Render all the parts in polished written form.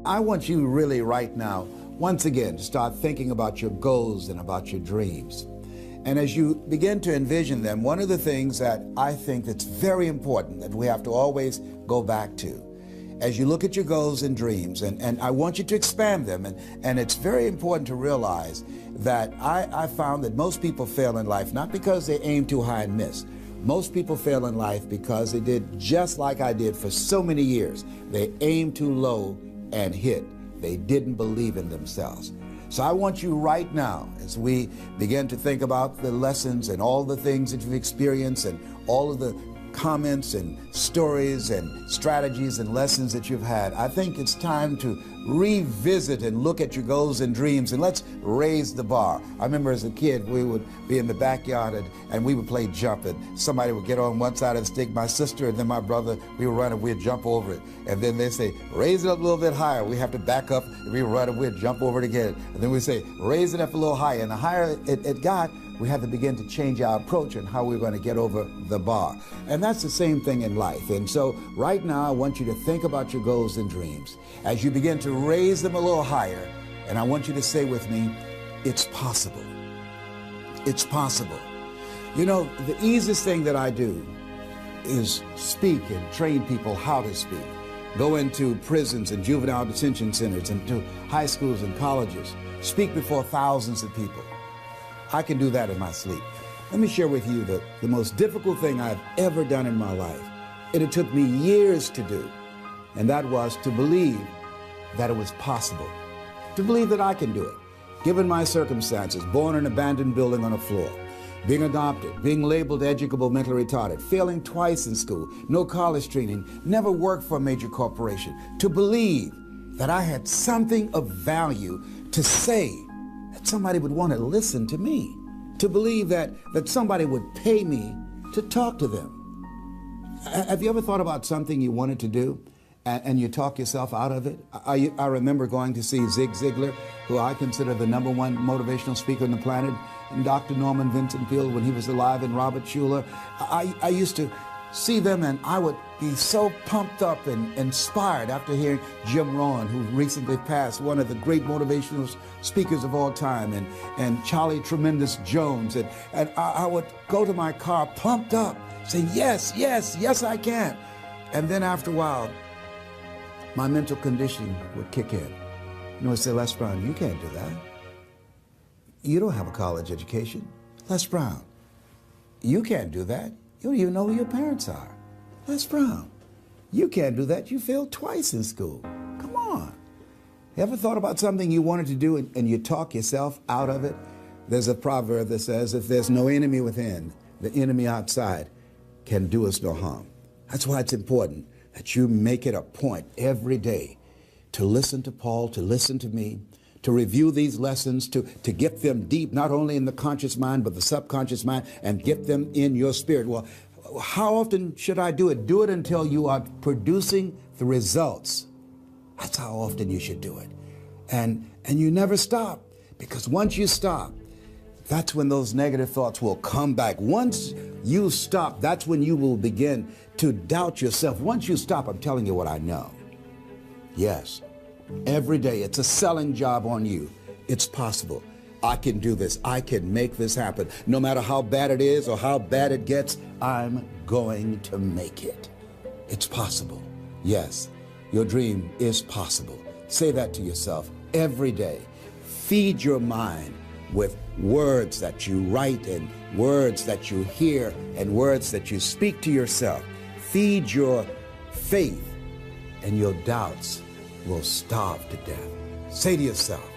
I want you really right now, once again, to start thinking about your goals and about your dreams. And as you begin to envision them, one of the things that I think that's very important that we have to always go back to, as you look at your goals and dreams, and I want you to expand them, and it's very important to realize that I found that most people fail in life, not because they aim too high and miss. Most people fail in life because they did just like I did for so many years. They aimed too low and hit. They didn't believe in themselves. So I want you right now, as we begin to think about the lessons and all the things that you've experienced and all of the comments and stories and strategies and lessons that you've had, I think it's time to revisit and look at your goals and dreams, and let's raise the bar. I remember as a kid, we would be in the backyard and we would play jump, and somebody would get on one side of the stick, my sister and then my brother, we would run and we'd jump over it. And then they say, raise it up a little bit higher. We have to back up and we would run and we'd jump over it again. And then we say, raise it up a little higher. And the higher it got, we had to begin to change our approach and how we're going to get over the bar. And that's the same thing in life. And so right now, I want you to think about your goals and dreams. As you begin to raise them a little higher, and I want you to say with me, it's possible. It's possible. You know, the easiest thing that I do is speak and train people how to speak. Go into prisons and juvenile detention centers and to high schools and colleges. Speak before thousands of people. I can do that in my sleep. Let me share with you the most difficult thing I've ever done in my life. And it took me years to do. And that was to believe that it was possible. To believe that I can do it. Given my circumstances, born in an abandoned building on a floor, being adopted, being labeled educable mentally retarded, failing twice in school, no college training, never worked for a major corporation. To believe that I had something of value to say, that somebody would want to listen to me. To believe that somebody would pay me to talk to them. Have you ever thought about something you wanted to do and you talk yourself out of it? I remember going to see Zig Ziglar, who I consider the #1 motivational speaker on the planet, and Dr. Norman Vincent Peale when he was alive, and Robert Schuller. I used to see them and I would be so pumped up and inspired after hearing Jim Rohn, who recently passed, one of the great motivational speakers of all time, and Charlie Tremendous Jones. And I would go to my car pumped up, saying, yes, yes, yes, I can. And then after a while, my mental conditioning would kick in. You know, I'd say, Les Brown, you can't do that. You don't have a college education. Les Brown, you can't do that. You don't even know who your parents are. Les Brown, you can't do that. You failed twice in school. Come on. You ever thought about something you wanted to do and you talk yourself out of it? There's a proverb that says, if there's no enemy within, the enemy outside can do us no harm. That's why it's important that you make it a point every day to listen to Paul, to listen to me, to review these lessons, to get them deep, not only in the conscious mind, but the subconscious mind, and get them in your spirit. Well, how often should I do it? Do it until you are producing the results. That's how often you should do it. And you never stop, because once you stop, that's when those negative thoughts will come back. Once you stop, that's when you will begin to doubt yourself. Once you stop, I'm telling you what I know. Yes, every day it's a selling job on you. It's possible. I can do this. I can make this happen. No matter how bad it is or how bad it gets, I'm going to make it. It's possible. Yes, your dream is possible. Say that to yourself every day. Feed your mind with words that you write and words that you hear and words that you speak to yourself. Feed your faith and your doubts will starve to death. Say to yourself,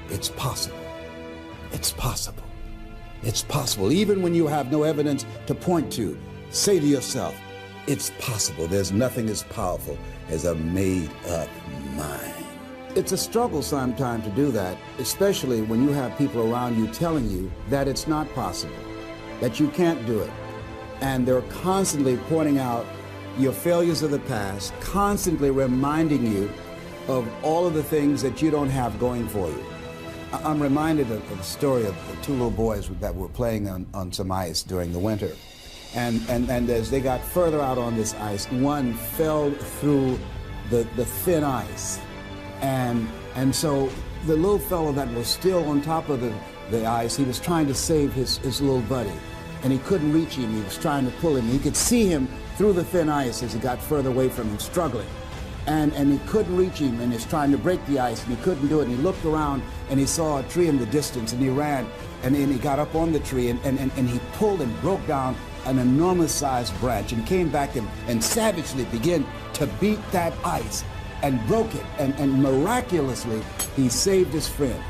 it's possible. It's possible. It's possible. Even when you have no evidence to point to, say to yourself, it's possible. There's nothing as powerful as a made-up mind. It's a struggle sometimes to do that, especially when you have people around you telling you that it's not possible, that you can't do it. And they're constantly pointing out your failures of the past, constantly reminding you of all of the things that you don't have going for you. I'm reminded of the story of the two little boys that were playing on some ice during the winter. And as they got further out on this ice, one fell through the thin ice And so the little fellow that was still on top of the ice, he was trying to save his little buddy. And he couldn't reach him. He was trying to pull him. He could see him through the thin ice as he got further away from him, struggling. And he couldn't reach him, and he's trying to break the ice, and he couldn't do it. And he looked around, and he saw a tree in the distance, and he ran, and then he got up on the tree, and he pulled and broke down an enormous-sized branch, and came back and savagely began to beat that ice, and broke it, and miraculously, he saved his friend.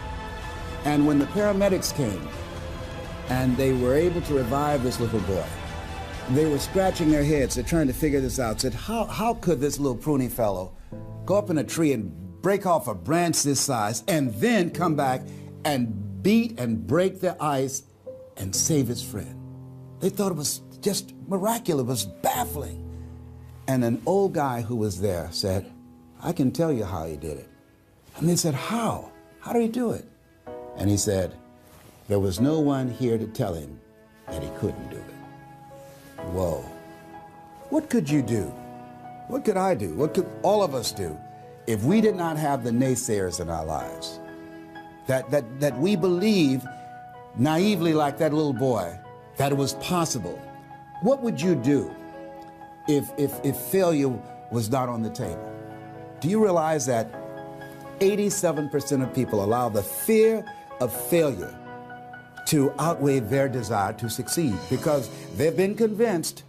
And when the paramedics came, and they were able to revive this little boy, they were scratching their heads. They're trying to figure this out. Said, how could this little pruny fellow go up in a tree and break off a branch this size and then come back and beat and break the ice and save his friend? They thought it was just miraculous. It was baffling. And an old guy who was there said, I can tell you how he did it. And they said, how? How did he do it? And he said, there was no one here to tell him that he couldn't do it. Whoa. What could you do? What could I do? What could all of us do if we did not have the naysayers in our lives? That we believe naively, like that little boy, that it was possible. What would you do if failure was not on the table? Do you realize that 87% of people allow the fear of failure to outweigh their desire to succeed, because they've been convinced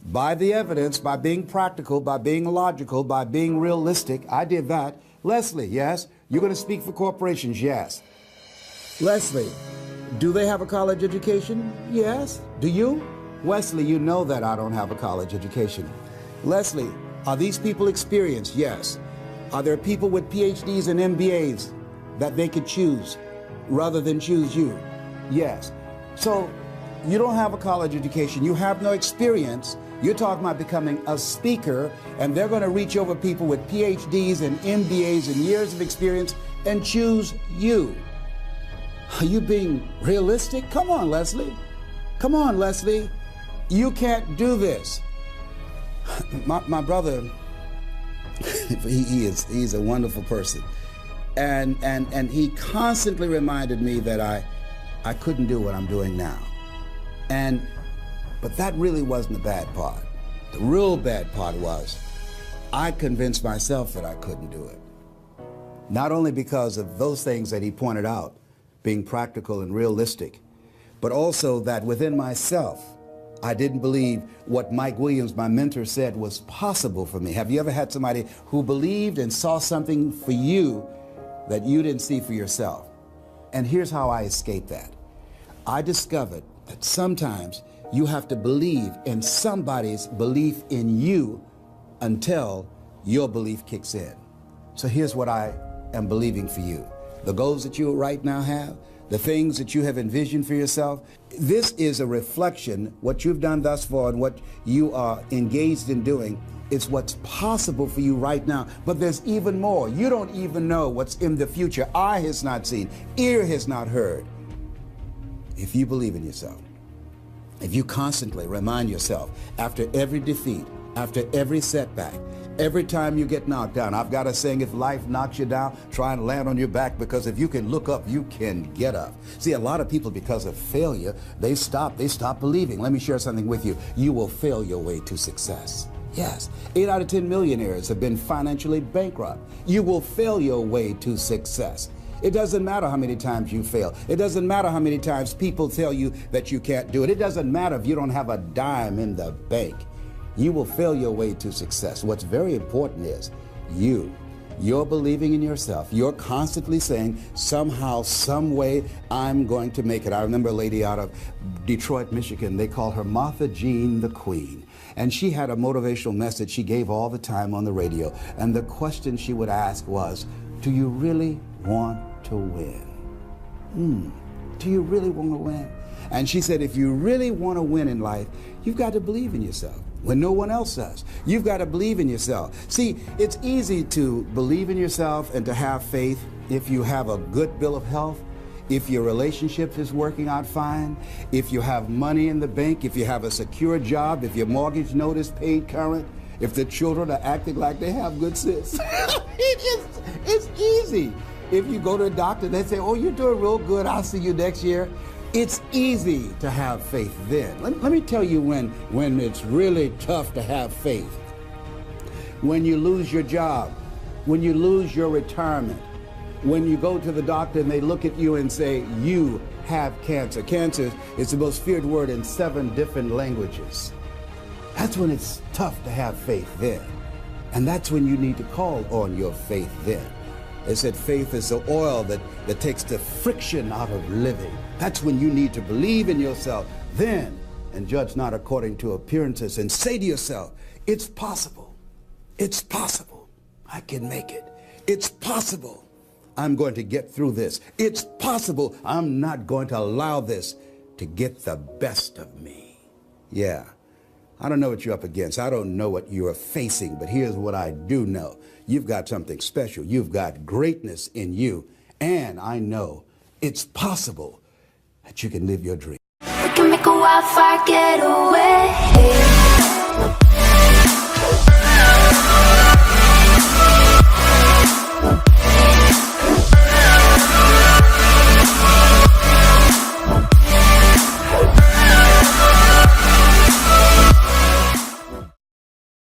by the evidence, by being practical, by being logical, by being realistic. I did that. Leslie, yes? You're going to speak for corporations? Yes. Leslie, do they have a college education? Yes. Do you? Wesley, you know that I don't have a college education. Leslie, are these people experienced? Yes. Are there people with PhDs and MBAs that they could choose rather than choose you? Yes. So you don't have a college education. You have no experience. You're talking about becoming a speaker, and they're going to reach over people with PhDs and MBAs and years of experience and choose you. Are you being realistic? Come on, Leslie. Come on, Leslie. You can't do this. My brother, he's a wonderful person. And he constantly reminded me that I couldn't do what I'm doing now. But that really wasn't the bad part. The real bad part was I convinced myself that I couldn't do it. Not only because of those things that he pointed out, being practical and realistic, but also that within myself, I didn't believe what Mike Williams, my mentor, said was possible for me. Have you ever had somebody who believed and saw something for you that you didn't see for yourself? And here's how I escaped that. I discovered that sometimes you have to believe in somebody's belief in you until your belief kicks in. So here's what I am believing for you. The goals that you right now have, the things that you have envisioned for yourself, this is a reflection, what you've done thus far and what you are engaged in doing. It's what's possible for you right now. But there's even more. You don't even know what's in the future. Eye has not seen, ear has not heard. If you believe in yourself, if you constantly remind yourself after every defeat, after every setback, every time you get knocked down, I've got a saying, if life knocks you down, try and land on your back, because if you can look up, you can get up. See, a lot of people, because of failure, they stop believing. Let me share something with you. You will fail your way to success. Yes, 8 out of 10 millionaires have been financially bankrupt. You will fail your way to success. It doesn't matter how many times you fail. It doesn't matter how many times people tell you that you can't do it. It doesn't matter if you don't have a dime in the bank. You will fail your way to success. What's very important is you're believing in yourself. You're constantly saying, somehow, some way, I'm going to make it. I remember a lady out of Detroit, Michigan. They call her Martha Jean the Queen. And she had a motivational message she gave all the time on the radio. And the question she would ask was, do you really want to win? Do you really want to win? And she said, if you really want to win in life, you've got to believe in yourself when no one else does. You've got to believe in yourself. See, it's easy to believe in yourself and to have faith if you have a good bill of health, if your relationship is working out fine, if you have money in the bank, if you have a secure job, if your mortgage note is paid current, if the children are acting like they have good sense. It's easy. If you go to a doctor, they say, oh, you're doing real good, I'll see you next year. It's easy to have faith then. Let me tell you when it's really tough to have faith. When you lose your job, when you lose your retirement, when you go to the doctor and they look at you and say, you have cancer. Cancer is the most feared word in 7 different languages. That's when it's tough to have faith then. And that's when you need to call on your faith then. They said faith is the oil that takes the friction out of living. That's when you need to believe in yourself then and judge not according to appearances and say to yourself, it's possible. It's possible. I can make it. It's possible. I'm going to get through this. It's possible. I'm not going to allow this to get the best of me. Yeah. I don't know what you're up against. I don't know what you're facing, but here's what I do know. You've got something special. You've got greatness in you. And I know it's possible that you can live your dream. We can make a wildfire get away.